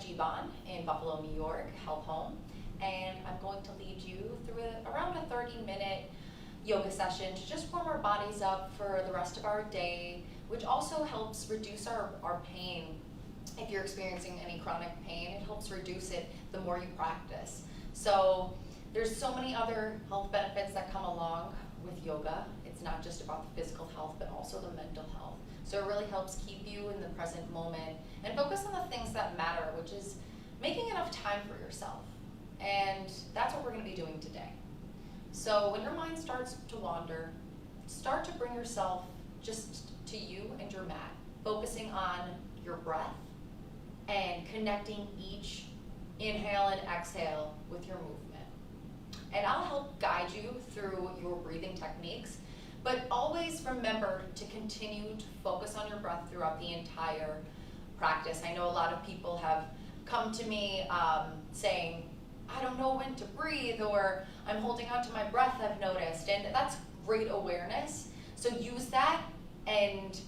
Jiban in Buffalo, New York, Health Home, and I'm going to lead you through around a 30-minute yoga session to just warm our bodies up for the rest of our day, which also helps reduce our pain. If you're experiencing any chronic pain, it helps reduce it the more you practice. So there's so many other health benefits that come along with yoga. It's not just about the physical health, but also the mental health. So it really helps keep you in the present moment and focus on the things that matter, which is making enough time for yourself. And that's what we're going to be doing today. So when your mind starts to wander, start to bring yourself just to you and your mat, focusing on your breath and connecting each inhale and exhale with your movement. And I'll help guide you through your breathing techniques, but always remember to continue to focus on your breath throughout the entire practice. I know a lot of people have come to me saying, I don't know when to breathe, or I'm holding on to my breath, I've noticed, and that's great awareness. So use that and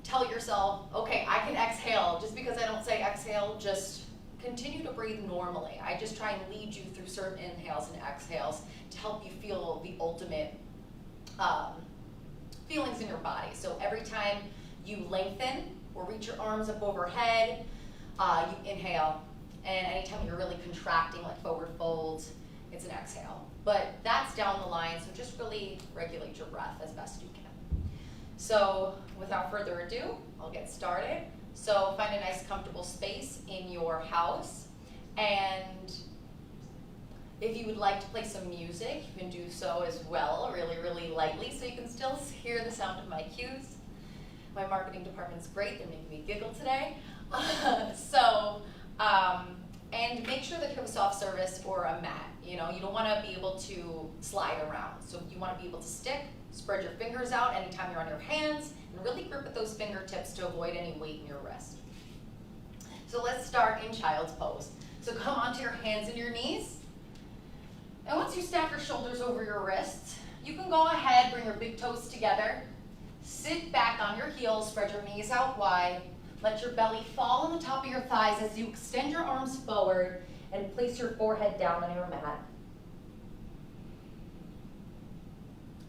tell yourself, okay, I can exhale. Just because I don't say exhale, just continue to breathe normally. I just try and lead you through certain inhales and exhales to help you feel the ultimate feelings in your body. So every time you lengthen or reach your arms up overhead, you inhale. And anytime you're really contracting, like forward folds, it's an exhale. But that's down the line, so just really regulate your breath as best you can. So without further ado, I'll get started. So find a nice comfortable space in your house, and if you would like to play some music, you can do so as well, really, really lightly, so you can still hear the sound of my cues. My marketing department's great, they're making me giggle today. And make sure that you have a soft surface or a mat. You don't want to be able to slide around. So you want to be able to stick, spread your fingers out anytime you're on your hands, and really grip at those fingertips to avoid any weight in your wrist. So let's start in child's pose. So come onto your hands and your knees. And once you stack your shoulders over your wrists, you can go ahead, bring your big toes together, sit back on your heels, spread your knees out wide, let your belly fall on the top of your thighs as you extend your arms forward and place your forehead down on your mat.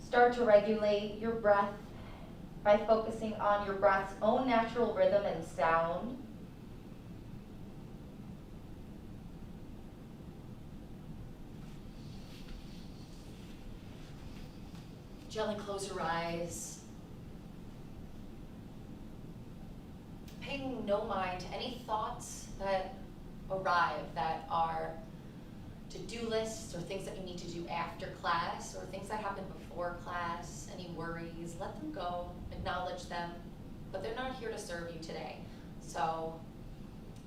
Start to regulate your breath by focusing on your breath's own natural rhythm and sound. Gently close your eyes. Paying no mind to any thoughts that arrive that are to-do lists or things that you need to do after class or things that happen before class, any worries, let them go, acknowledge them, but they're not here to serve you today. So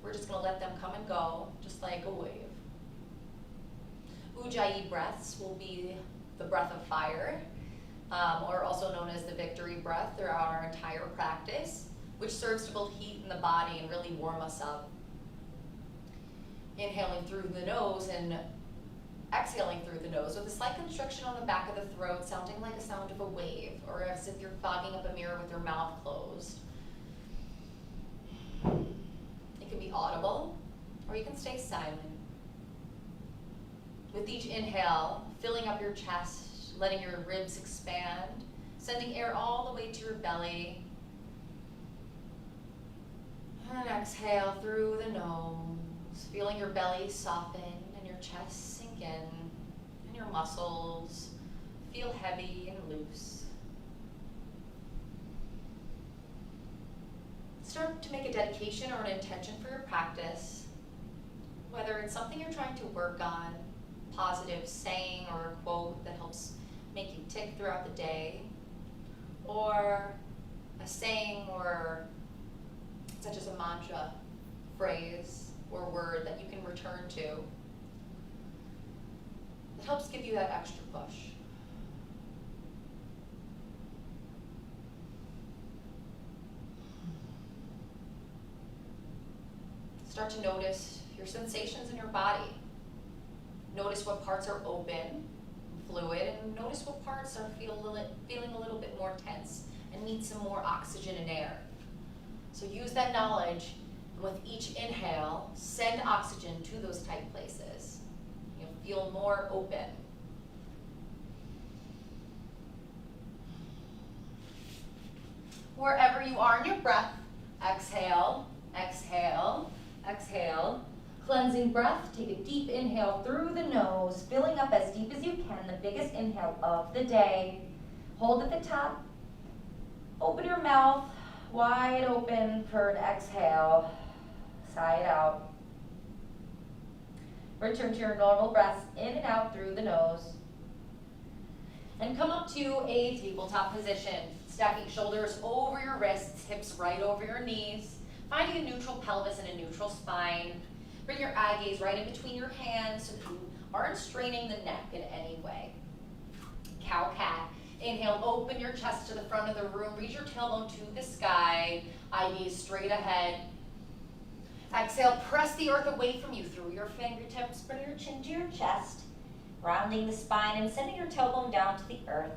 we're just gonna let them come and go, just like a wave. Ujjayi breaths will be the breath of fire, or also known as the victory breath throughout our entire practice, which serves to build heat in the body and really warm us up. Inhaling through the nose and exhaling through the nose with a slight constriction on the back of the throat, sounding like a sound of a wave, or as if you're fogging up a mirror with your mouth closed. It can be audible, or you can stay silent. With each inhale, filling up your chest, letting your ribs expand, sending air all the way to your belly. And exhale through the nose, feeling your belly soften and your chest sink in, and your muscles feel heavy and loose. Start to make a dedication or an intention for your practice, whether it's something you're trying to work on, positive saying or a quote that helps make you tick throughout the day, or a saying or such as a mantra, phrase, or word that you can return to. It helps give you that extra push. Start to notice your sensations in your body. Notice what parts are open, fluid, and notice what parts are feeling a little bit more tense and need some more oxygen and air. So use that knowledge And with each inhale, send oxygen to those tight places. You'll feel more open. Wherever you are in your breath, exhale, exhale, exhale. Cleansing breath, take a deep inhale through the nose, filling up as deep as you can, the biggest inhale of the day. Hold at the top. Open your mouth wide open for an exhale. Sigh it out. Return to your normal breaths in and out through the nose. And come up to a tabletop position. Stacking shoulders over your wrists, hips right over your knees. Finding a neutral pelvis and a neutral spine. Bring your eye gaze right in between your hands so that you aren't straining the neck in any way. Cow-cat. Inhale, open your chest to the front of the room. Reach your tailbone to the sky. Eye gaze straight ahead. Exhale, press the earth away from you through your fingertips. Bring your chin to your chest. Rounding the spine and sending your tailbone down to the earth.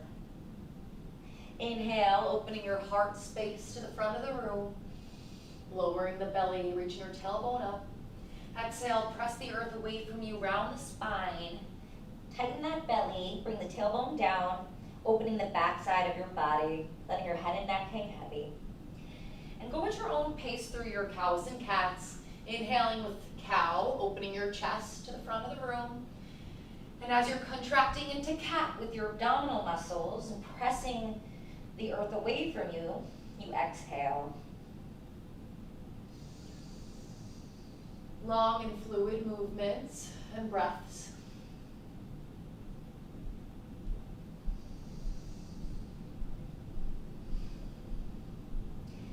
Inhale, opening your heart space to the front of the room. Lowering the belly, reaching your tailbone up. Exhale, press the earth away from you, round the spine. Tighten that belly, bring the tailbone down, opening the back side of your body, letting your head and neck hang heavy. And go at your own pace through your cows and cats. Inhaling with cow, opening your chest to the front of the room. And as you're contracting into cat with your abdominal muscles and pressing the earth away from you, you exhale. Long and fluid movements and breaths.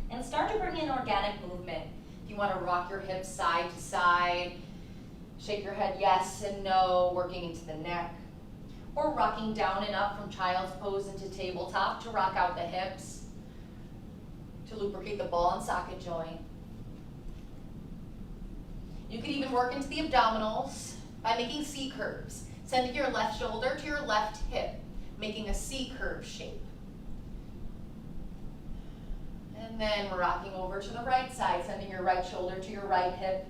And start to bring in organic movement. If you want to rock your hips side to side, shake your head yes and no, working into the neck. Or rocking down and up from child's pose into tabletop to rock out the hips, to lubricate the ball and socket joint. You could even work into the abdominals by making C curves, sending your left shoulder to your left hip, making a C curve shape. And then we're rocking over to the right side, sending your right shoulder to your right hip,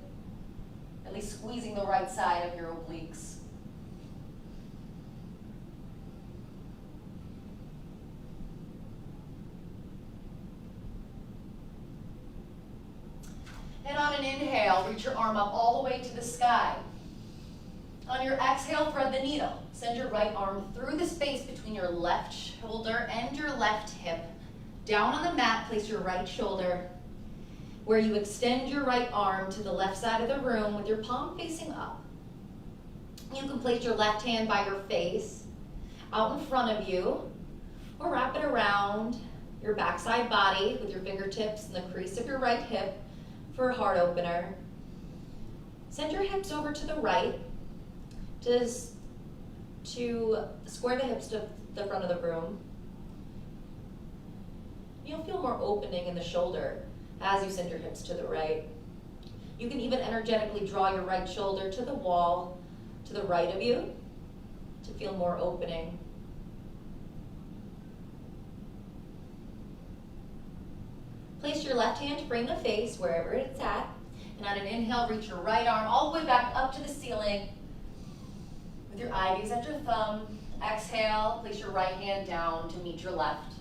at least squeezing the right side of your obliques. And on an inhale, reach your arm up all the way to the sky. On your exhale, thread the needle. Send your right arm through the space between your left shoulder and your left hip. Down on the mat, place your right shoulder, where you extend your right arm to the left side of the room with your palm facing up. You can place your left hand by your face, out in front of you, or wrap it around your backside body with your fingertips in the crease of your right hip for a heart opener. Send your hips over to the right to square the hips to the front of the room. You'll feel more opening in the shoulder as you send your hips to the right. You can even energetically draw your right shoulder to the wall to the right of you to feel more opening. Place your left hand to frame the face wherever it's at. And on an inhale, reach your right arm all the way back up to the ceiling with your eye gaze at your thumb. Exhale, place your right hand down to meet your left.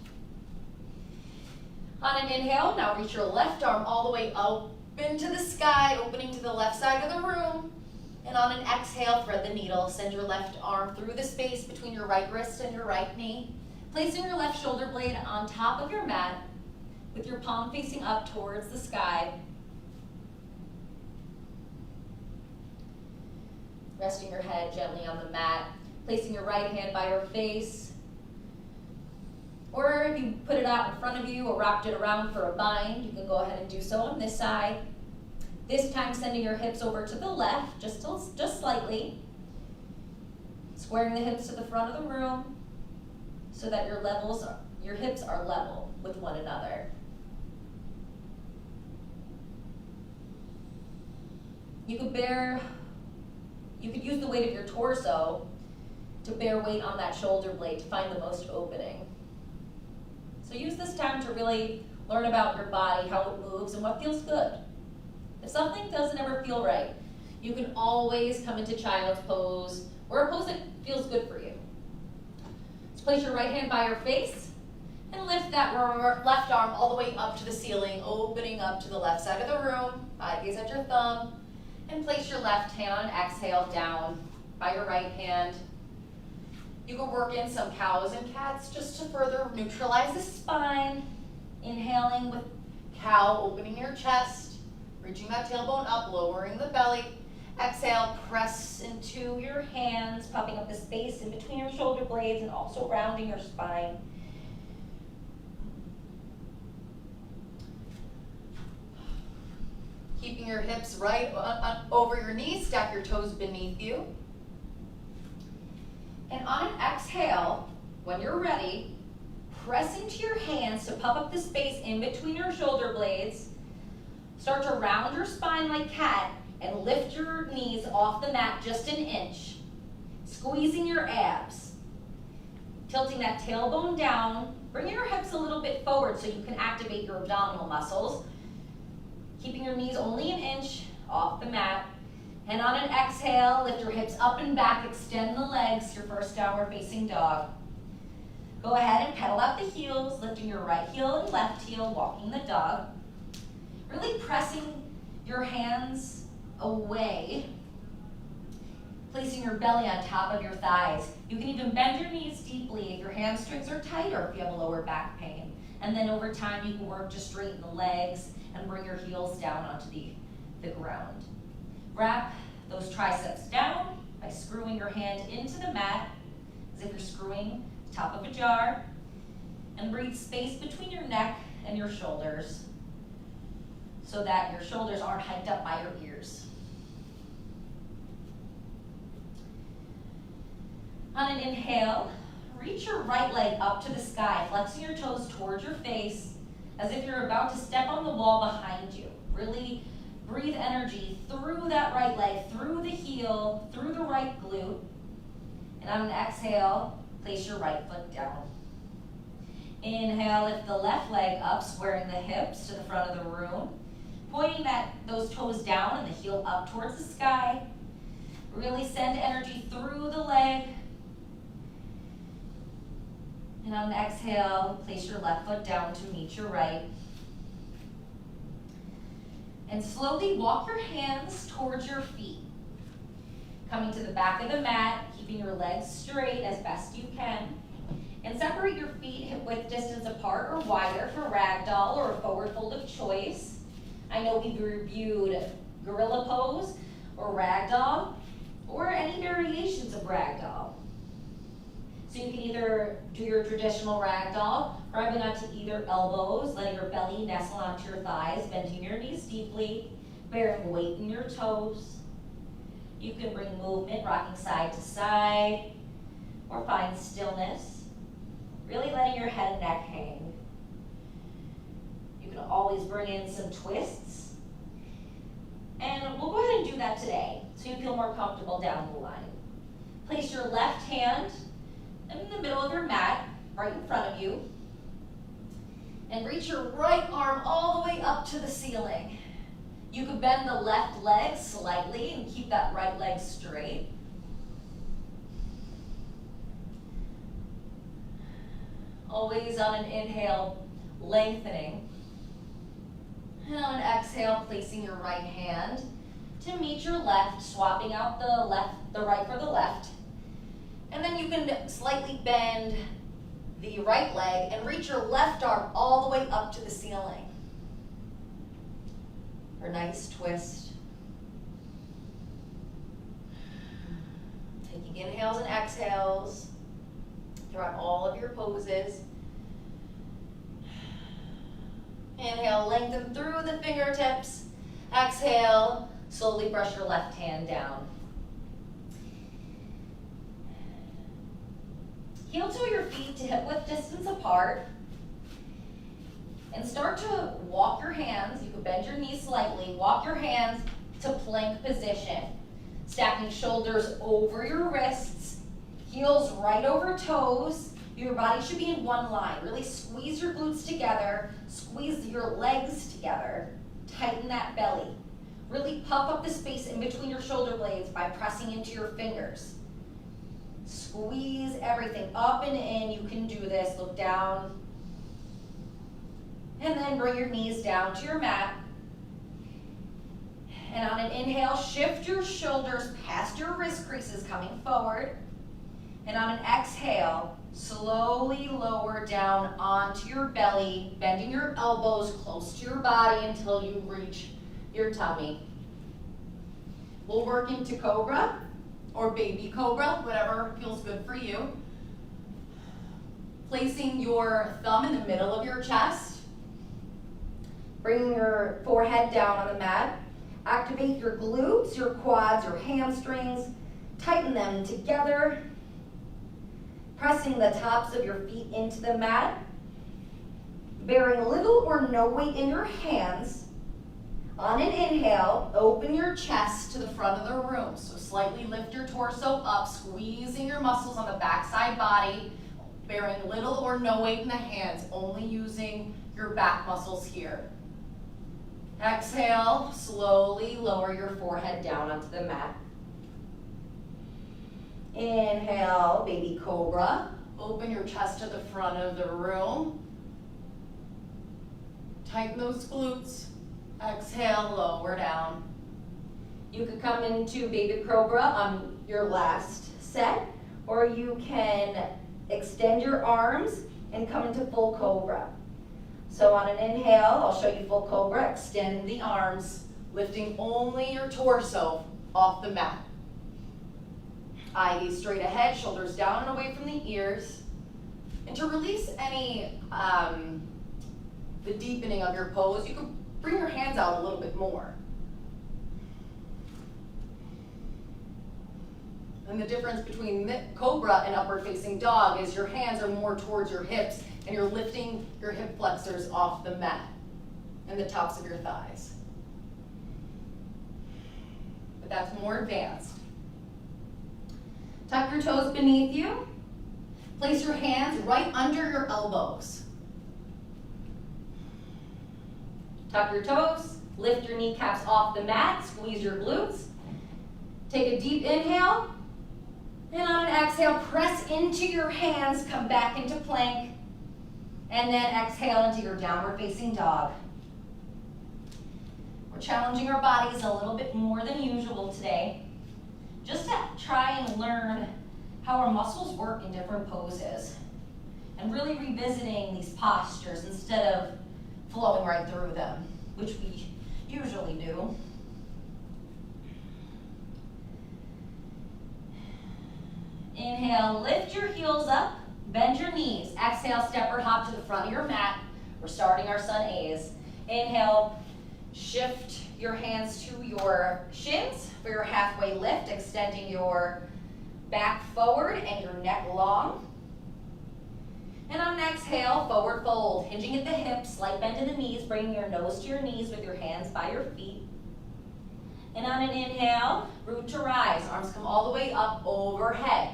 On an inhale, now reach your left arm all the way up into the sky, opening to the left side of the room. And on an exhale, thread the needle. Send your left arm through the space between your right wrist and your right knee, placing your left shoulder blade on top of your mat with your palm facing up towards the sky. Resting your head gently on the mat, placing your right hand by your face. Or if you put it out in front of you or wrapped it around for a bind, you can go ahead and do so on this side. This time sending your hips over to the left, just slightly. Squaring the hips to the front of the room so that your hips are level with one another. You could use the weight of your torso to bear weight on that shoulder blade to find the most opening. So use this time to really learn about your body, how it moves, and what feels good. If something doesn't ever feel right, you can always come into child's pose or a pose that feels good for you. So place your right hand by your face and lift that left arm all the way up to the ceiling, opening up to the left side of the room. Eye gaze at your thumb. And place your left hand on exhale down by your right hand. You can work in some cows and cats just to further neutralize the spine. Inhaling with cow, opening your chest, reaching that tailbone up, lowering the belly. Exhale, press into your hands, puffing up the space in between your shoulder blades and also rounding your spine. Keeping your hips right over your knees, stack your toes beneath you. And on an exhale, when you're ready, press into your hands to puff up the space in between your shoulder blades. Start to round your spine like cat and lift your knees off the mat just an inch. Squeezing your abs. Tilting that tailbone down. Bring your hips a little bit forward so you can activate your abdominal muscles. Keeping your knees only an inch off the mat. And on an exhale, lift your hips up and back, extend the legs, your first downward facing dog. Go ahead and pedal out the heels, lifting your right heel and left heel, walking the dog. Really pressing your hands away, placing your belly on top of your thighs. You can even bend your knees deeply if your hamstrings are tight or if you have a lower back pain. And then over time, you can work to straighten the legs and bring your heels down onto the ground. Wrap those triceps down by screwing your hand into the mat as if you're screwing the top of a jar. And breathe space between your neck and your shoulders so that your shoulders aren't hiked up by your ears. On an inhale, reach your right leg up to the sky, flexing your toes towards your face as if you're about to step on the wall behind you. Really breathe energy through that right leg, through the heel, through the right glute. And on an exhale, place your right foot down. Inhale, lift the left leg up, squaring the hips to the front of the room. Pointing those toes down and the heel up towards the sky. Really send energy through the leg. And on an exhale, place your left foot down to meet your right. And slowly walk your hands towards your feet. Coming to the back of the mat, keeping your legs straight as best you can. And separate your feet hip-width distance apart or wider for ragdoll or a forward fold of choice. I know we've reviewed gorilla pose or ragdoll or any variations of ragdoll. So you can either do your traditional ragdoll, grabbing onto either elbows, letting your belly nestle onto your thighs, bending your knees deeply, bearing weight in your toes. You can bring movement, rocking side to side, or find stillness, really letting your head and neck hang. You can always bring in some twists. And we'll go ahead and do that today so you feel more comfortable down the line. Place your left hand in the middle of your mat, right in front of you. And reach your right arm all the way up to the ceiling. You could bend the left leg slightly and keep that right leg straight. Always on an inhale, lengthening. And on an exhale, placing your right hand to meet your left, swapping out the right for the left. And then you can slightly bend the right leg and reach your left arm all the way up to the ceiling. For a nice twist. Taking inhales and exhales throughout all of your poses. Inhale, lengthen through the fingertips. Exhale, slowly brush your left hand down. Heel toe your feet to hip-width distance apart. And start to walk your hands. You can bend your knees slightly. Walk your hands to plank position. Stacking shoulders over your wrists. Heels right over toes. Your body should be in one line. Really squeeze your glutes together. Squeeze your legs together. Tighten that belly. Really puff up the space in between your shoulder blades by pressing into your fingers. Squeeze everything up and in. You can do this. Look down. And then bring your knees down to your mat. And on an inhale, shift your shoulders past your wrist creases coming forward. And on an exhale, slowly lower down onto your belly, bending your elbows close to your body until you reach your tummy. We'll work into cobra or baby cobra, whatever feels good for you. Placing your thumb in the middle of your chest. Bringing your forehead down on the mat. Activate your glutes, your quads, your hamstrings. Tighten them together. Pressing the tops of your feet into the mat. Bearing little or no weight in your hands. On an inhale, open your chest to the front of the room. So slightly lift your torso up, squeezing your muscles on the backside body, bearing little or no weight in the hands, only using your back muscles here. Exhale, slowly lower your forehead down onto the mat. Inhale, baby cobra. Open your chest to the front of the room. Tighten those glutes. Exhale, lower down. You could come into baby cobra on your last set, or you can extend your arms and come into full cobra. So on an inhale, I'll show you full cobra. Extend the arms, lifting only your torso off the mat. Eye gaze straight ahead, shoulders down and away from the ears. And to release any, the deepening of your pose, you can bring your hands out a little bit more. And the difference between cobra and upward facing dog is your hands are more towards your hips and you're lifting your hip flexors off the mat and the tops of your thighs. But that's more advanced. Tuck your toes beneath you. Place your hands right under your elbows. Tuck your toes, lift your kneecaps off the mat, squeeze your glutes. Take a deep inhale, and on an exhale, press into your hands, come back into plank, and then exhale into your downward facing dog. We're challenging our bodies a little bit more than usual today, just to try and learn how our muscles work in different poses, and really revisiting these postures instead of flowing right through them, which we usually do. Inhale, lift your heels up, bend your knees. Exhale, step or hop to the front of your mat. We're starting our sun A's. Inhale, shift your hands to your shins for your halfway lift, extending your back forward and your neck long. And on an exhale, forward fold, hinging at the hips, slight bend in the knees, bringing your nose to your knees with your hands by your feet. And on an inhale, root to rise, arms come all the way up overhead.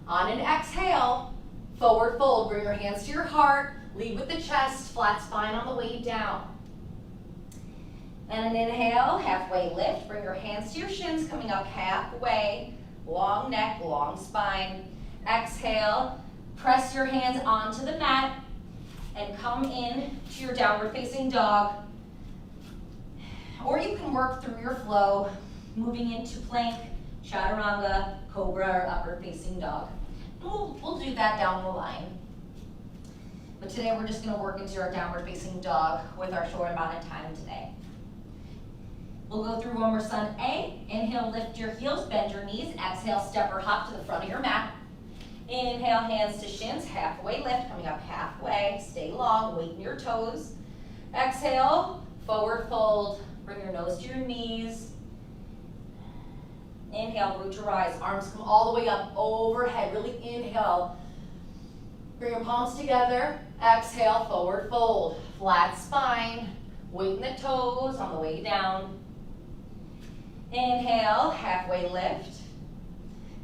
On an exhale, forward fold, bring your hands to your heart, lead with the chest, flat spine on the way down. And an inhale, halfway lift, bring your hands to your shins, coming up halfway, long neck, long spine. Exhale, press your hands onto the mat and come in to your downward facing dog. Or you can work through your flow, moving into plank, chaturanga, cobra, or upward facing dog. We'll do that down the line. But today we're just going to work into our downward facing dog with our short amount of time today. We'll go through one more sun A. Inhale, lift your heels, bend your knees. Exhale, step or hop to the front of your mat. Inhale, hands to shins, halfway lift, coming up halfway. Stay long, weight in your toes. Exhale, forward fold, bring your nose to your knees. Inhale, root to rise, arms come all the way up overhead. Really inhale, bring your palms together. Exhale, forward fold, flat spine, weight in the toes on the way down. Inhale, halfway lift.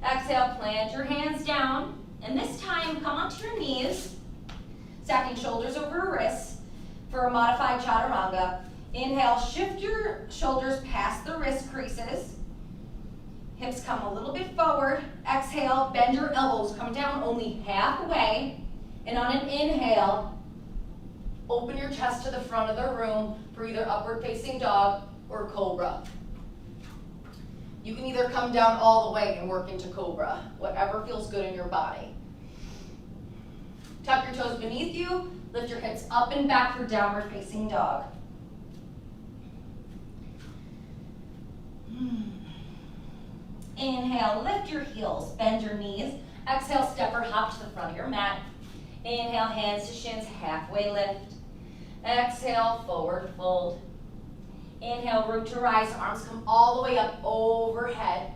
Exhale, plant your hands down, and this time come onto your knees, stacking shoulders over wrists for a modified chaturanga. Inhale, shift your shoulders past the wrist creases. Hips come a little bit forward. Exhale, bend your elbows, come down only halfway. And on an inhale, open your chest to the front of the room for either upward facing dog or cobra. You can either come down all the way and work into cobra, whatever feels good in your body. Tuck your toes beneath you, lift your hips up and back for downward facing dog. Inhale, lift your heels, bend your knees. Exhale, step or hop to the front of your mat. Inhale, hands to shins, halfway lift. Exhale, forward fold. Inhale, root to rise, arms come all the way up overhead.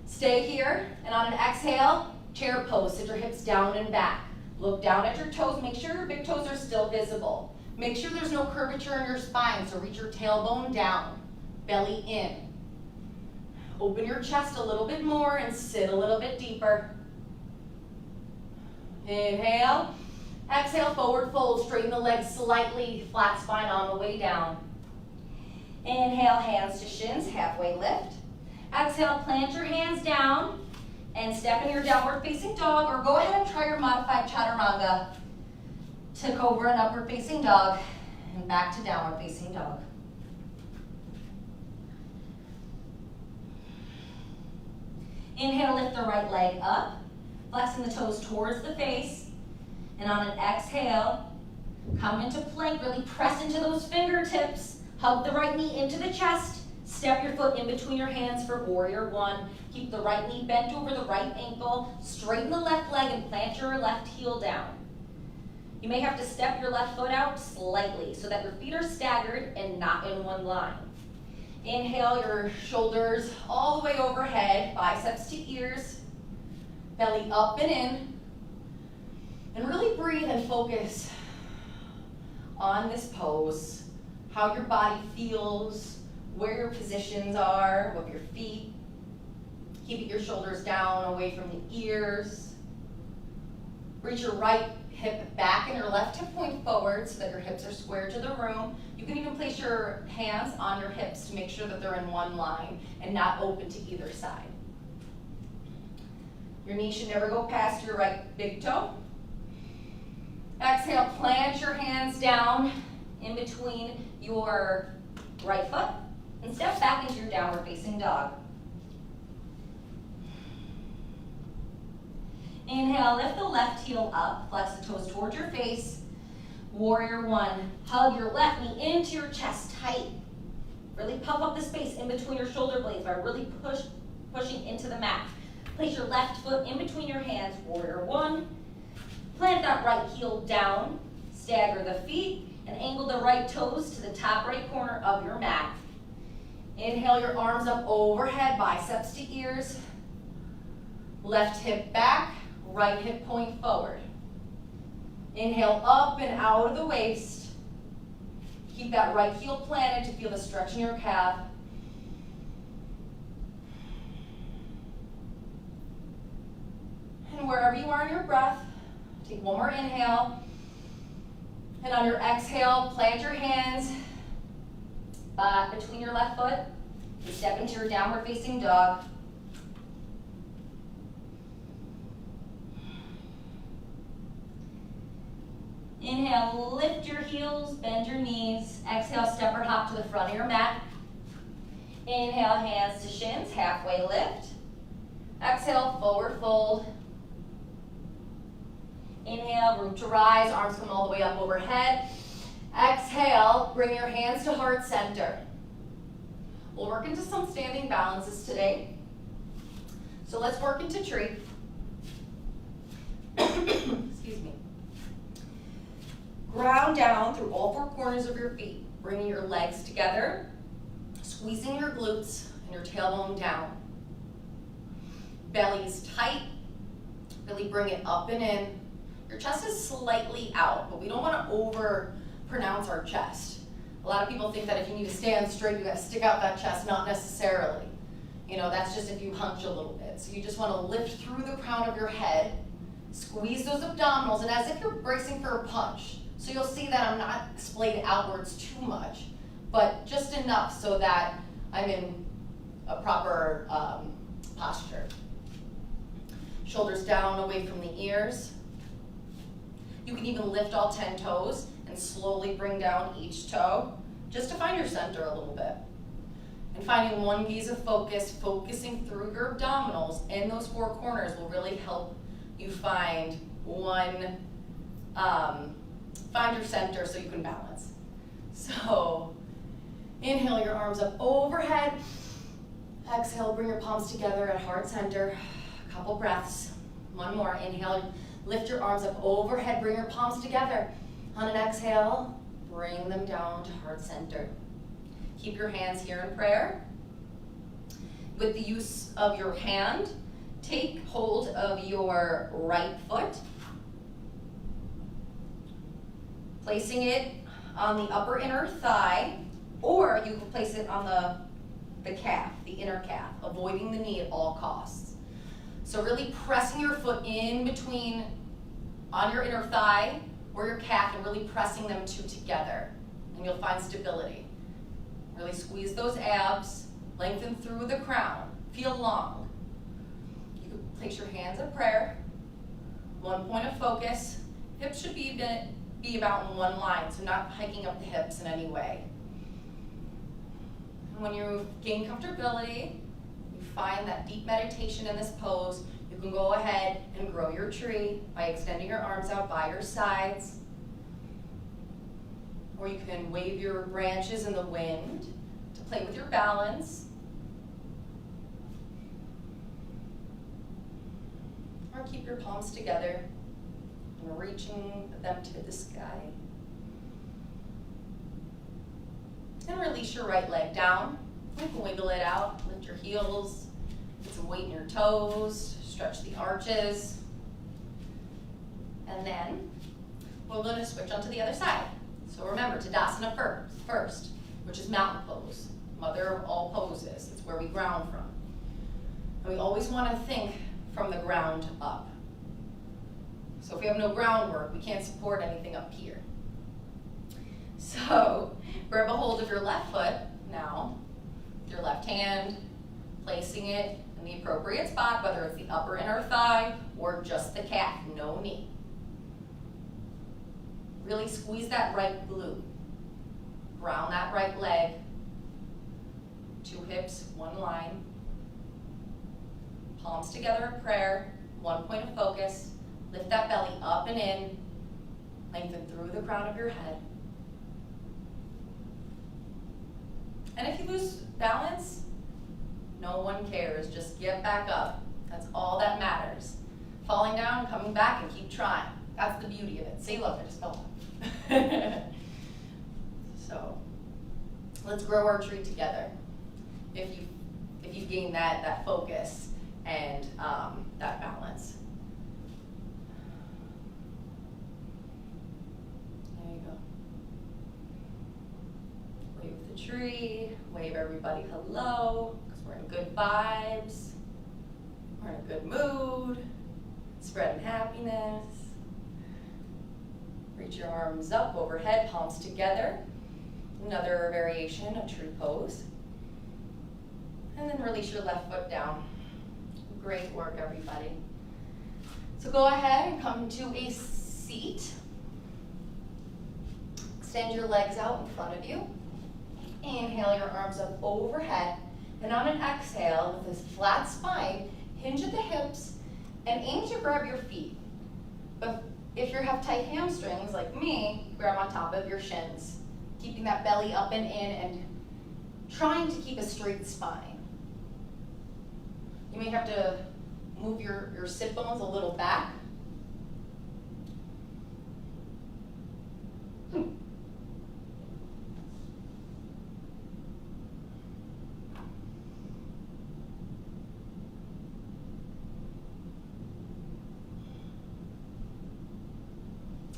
Stay here, and on an exhale, chair pose, sit your hips down and back. Look down at your toes, make sure your big toes are still visible. Make sure there's no curvature in your spine, so reach your tailbone down, belly in. Open your chest a little bit more and sit a little bit deeper. Inhale, exhale, forward fold, straighten the legs slightly, flat spine on the way down. Inhale, hands to shins, halfway lift. Exhale, plant your hands down and step in your downward facing dog, or go ahead and try your modified chaturanga to cobra and upward facing dog and back to downward facing dog. Inhale, lift the right leg up, flexing the toes towards the face. And on an exhale, come into plank, really press into those fingertips. Hug the right knee into the chest. Step your foot in between your hands for warrior one. Keep the right knee bent over the right ankle. Straighten the left leg and plant your left heel down. You may have to step your left foot out slightly so that your feet are staggered and not in one line. Inhale, your shoulders all the way overhead, biceps to ears, belly up and in. And really breathe and focus on this pose, how your body feels, where your positions are with your feet. Keep your shoulders down, away from the ears. Reach your right hip back and your left hip point forward so that your hips are square to the room. You can even place your hands on your hips to make sure that they're in one line and not open to either side. Your knee should never go past your right big toe. Exhale, plant your hands down in between your right foot and step back into your downward facing dog. Inhale, lift the left heel up, flex the toes towards your face. Warrior one, hug your left knee into your chest tight. Really puff up the space in between your shoulder blades by really pushing into the mat. Place your left foot in between your hands, warrior one. Plant that right heel down, stagger the feet, and angle the right toes to the top right corner of your mat. Inhale your arms up overhead, biceps to ears. Left hip back, right hip point forward. Inhale up and out of the waist. Keep that right heel planted to feel the stretch in your calf. And wherever you are in your breath, take one more inhale. And on your exhale, plant your hands between your left foot and step into your downward facing dog. Inhale, lift your heels, bend your knees. Exhale, step or hop to the front of your mat. Inhale, hands to shins, halfway lift. Exhale, forward fold. Inhale, root to rise, arms come all the way up overhead. Exhale, bring your hands to heart center. We'll work into some standing balances today. So let's work into tree. Excuse me. Ground down through all four corners of your feet, bringing your legs together, squeezing your glutes and your tailbone down. Belly's tight, really bring it up and in. Your chest is slightly out, but we don't want to over pronounce our chest. A lot of people think that if you need to stand straight, you got to stick out that chest. Not necessarily. You know, that's just if you hunch a little bit. So you just want to lift through the crown of your head, squeeze those abdominals, and as if you're bracing for a punch. So you'll see that I'm not splayed outwards too much. but just enough so that I'm in a proper posture. Shoulders down away from the ears. You can even lift all 10 toes and slowly bring down each toe just to find your center a little bit. And finding one gaze of focus, focusing through your abdominals and those four corners will really help you find find your center so you can balance. So inhale your arms up overhead. Exhale, bring your palms together at heart center. A couple breaths. One more. Inhale, lift your arms up overhead, bring your palms together. On an exhale, bring them down to heart center. Keep your hands here in prayer. With the use of your hand, take hold of your right foot, placing it on the upper inner thigh, or you can place it on the calf, the inner calf, avoiding the knee at all costs. So really pressing your foot in between on your inner thigh or your calf and really pressing them two together, and you'll find stability. Really squeeze those abs, lengthen through the crown, feel long. You can place your hands in prayer, one point of focus. Hips should be about in one line, so not hiking up the hips in any way. And when you gain comfortability, you find that deep meditation in this pose, you can go ahead and grow your tree by extending your arms out by your sides. Or you can wave your branches in the wind to play with your balance. Or keep your palms together and reaching them to the sky. And release your right leg down. You can wiggle it out, lift your heels, get some weight in your toes, stretch the arches. And then we're going to switch onto the other side. So remember, Tadasana first, which is mountain pose, mother of all poses. It's where we ground from. And we always want to think from the ground up. So if we have no groundwork, we can't support anything up here. So grab a hold of your left foot now, with your left hand, placing it in the appropriate spot, whether it's the upper inner thigh or just the calf, no knee. Really squeeze that right glute. Ground that right leg. Two hips, one line. Palms together in prayer, one point of focus. Lift that belly up and in. Lengthen through the crown of your head. And if you lose balance, no one cares. Just get back up. That's all that matters. Falling down, coming back, and keep trying. That's the beauty of it. See, look, I just fell off. So let's grow our tree together. If you gain that focus and that balance. There you go. Wave the tree. Wave everybody hello, because we're in good vibes. We're in a good mood. Spreading happiness. Reach your arms up overhead, palms together. Another variation of tree pose. And then release your left foot down. Great work, everybody. So go ahead and come to a seat. Extend your legs out in front of you. Inhale your arms up overhead. And on an exhale, with this flat spine, hinge at the hips and aim to grab your feet. But if you have tight hamstrings like me, grab on top of your shins, keeping that belly up and in and trying to keep a straight spine. You may have to move your sit bones a little back.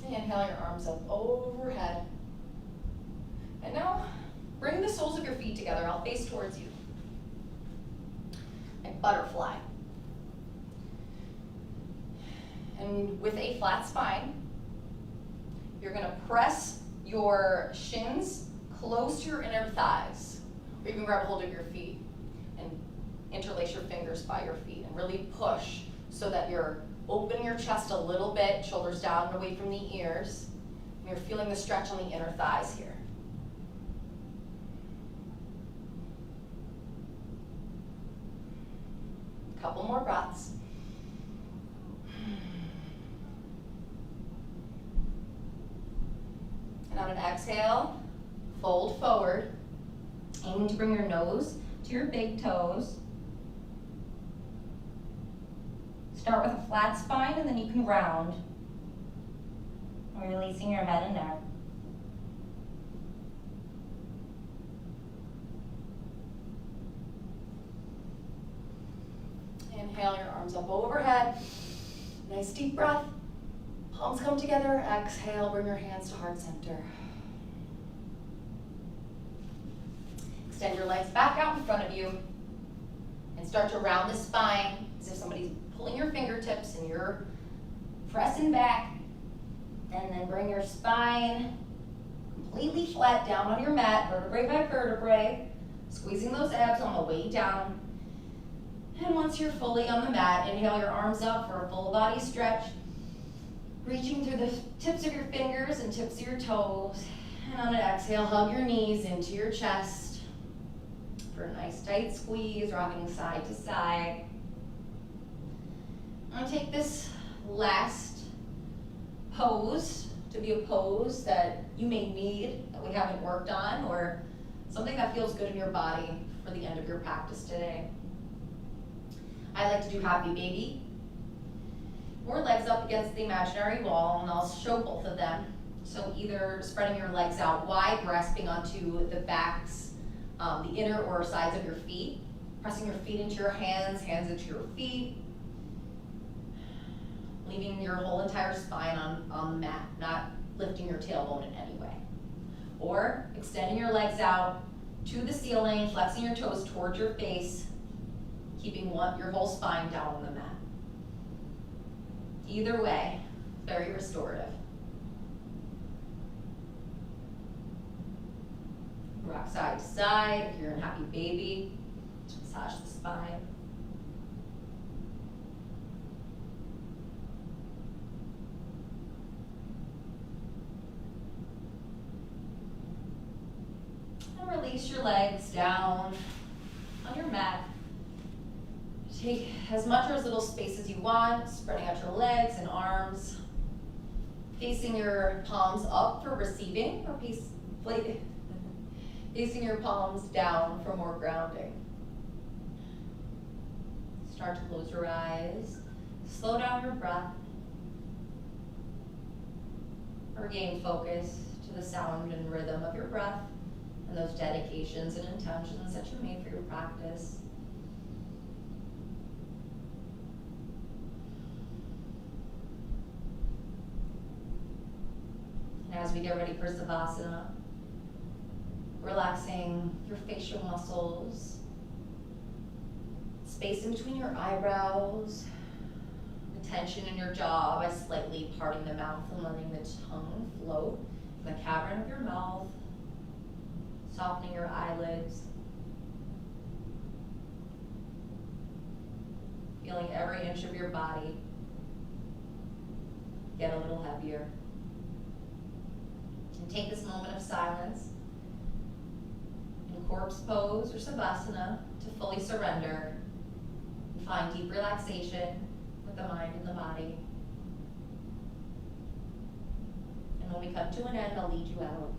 Inhale your arms up overhead. And now bring the soles of your feet together. I'll face towards you. Like butterfly. And with a flat spine, you're going to press your shins close to your inner thighs. Or you can grab a hold of your feet and interlace your fingers by your feet and really push so that you're open your chest a little bit, shoulders down and away from the ears. And you're feeling the stretch on the inner thighs here. Couple more breaths. And on an exhale, fold forward, aiming to bring your nose to your big toes. Start with a flat spine and then you can round. Releasing your head and neck. Inhale your arms up overhead. Nice deep breath. Palms come together. Exhale, bring your hands to heart center. Extend your legs back out in front of you and start to round the spine as if somebody's pulling your fingertips and you're pressing back. And then bring your spine completely flat down on your mat, vertebrae by vertebrae, squeezing those abs on the way down. And once you're fully on the mat, inhale your arms up for a full body stretch, reaching through the tips of your fingers and tips of your toes. And on an exhale, hug your knees into your chest for a nice tight squeeze, rocking side to side. I'm gonna take this last pose to be a pose that you may need, that we haven't worked on, or something that feels good in your body for the end of your practice today. I like to do happy baby, or legs up against the imaginary wall, and I'll show both of them. So either spreading your legs out wide, grasping onto the backs, the inner or sides of your feet, pressing your feet into your hands, hands into your feet, leaving your whole entire spine on the mat, not lifting your tailbone in any way. Or extending your legs out to the ceiling, flexing your toes towards your face, keeping your whole spine down on the mat. Either way, very restorative. Rock side to side. If you're in happy baby, massage the spine. And release your legs down on your mat. Take as much or as little space as you want, spreading out your legs and arms, facing your palms up for receiving, or facing your palms down for more grounding. Start to close your eyes, slow down your breath, regain focus to the sound and rhythm of your breath and those dedications and intentions that you made for your practice. As we get ready for Savasana, relaxing your facial muscles, space in between your eyebrows, the tension in your jaw by slightly parting the mouth and letting the tongue float in the cavern of your mouth, softening your eyelids, feeling every inch of your body get a little heavier. And take this moment of silence in corpse pose or Savasana to fully surrender and find deep relaxation with the mind and the body. And when we come to an end, I'll lead you out.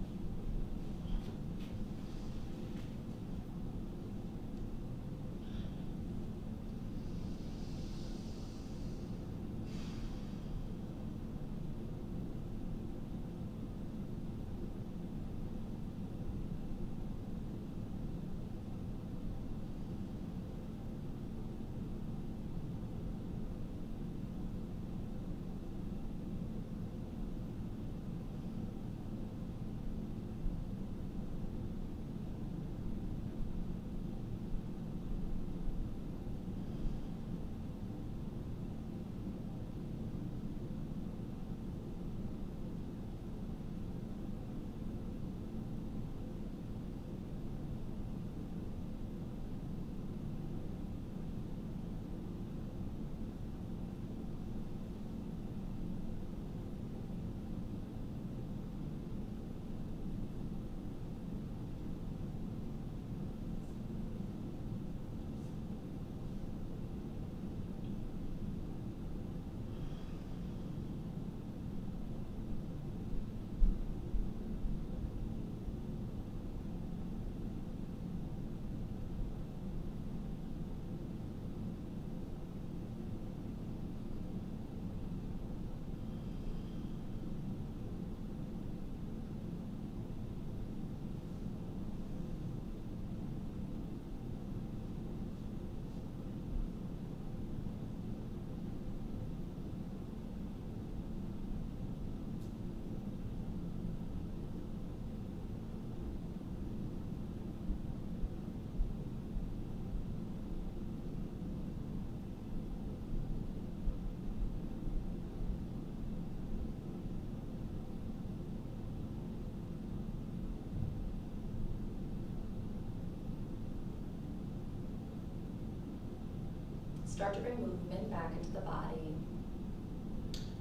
Start to bring movement back into the body.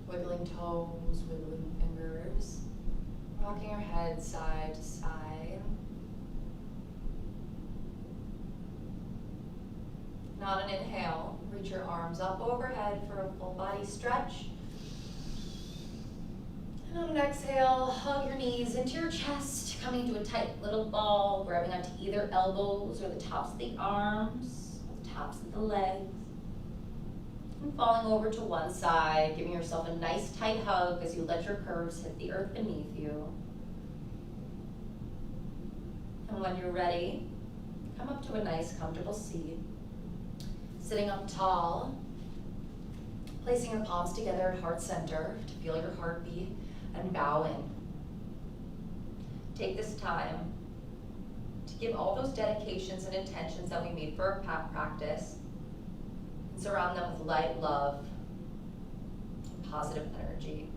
Wiggling toes, wiggling fingers. Rocking your head side to side. On an inhale, reach your arms up overhead for a full body stretch. And on an exhale, hug your knees into your chest, coming to a tight little ball, grabbing onto either elbows or the tops of the arms, or the tops of the legs. And falling over to one side, giving yourself a nice tight hug as you let your curves hit the earth beneath you. And when you're ready, come up to a nice comfortable seat. Sitting up tall, placing your palms together at heart center to feel your heartbeat, and bowing. Take this time to give all those dedications and intentions that we made for our practice and surround them with light, love, and positive energy.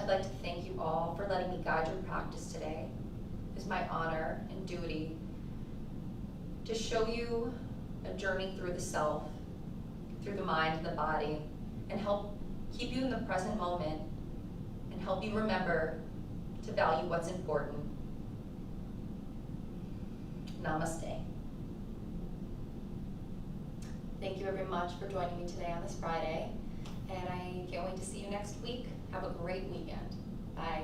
I'd like to thank you all for letting me guide your practice today. It is my honor and duty to show you a journey through the self, through the mind and the body, and help keep you in the present moment and help you remember to value what's important. Namaste. Thank you very much for joining me today on this Friday, and I can't wait to see you next week. Have a great weekend. Bye.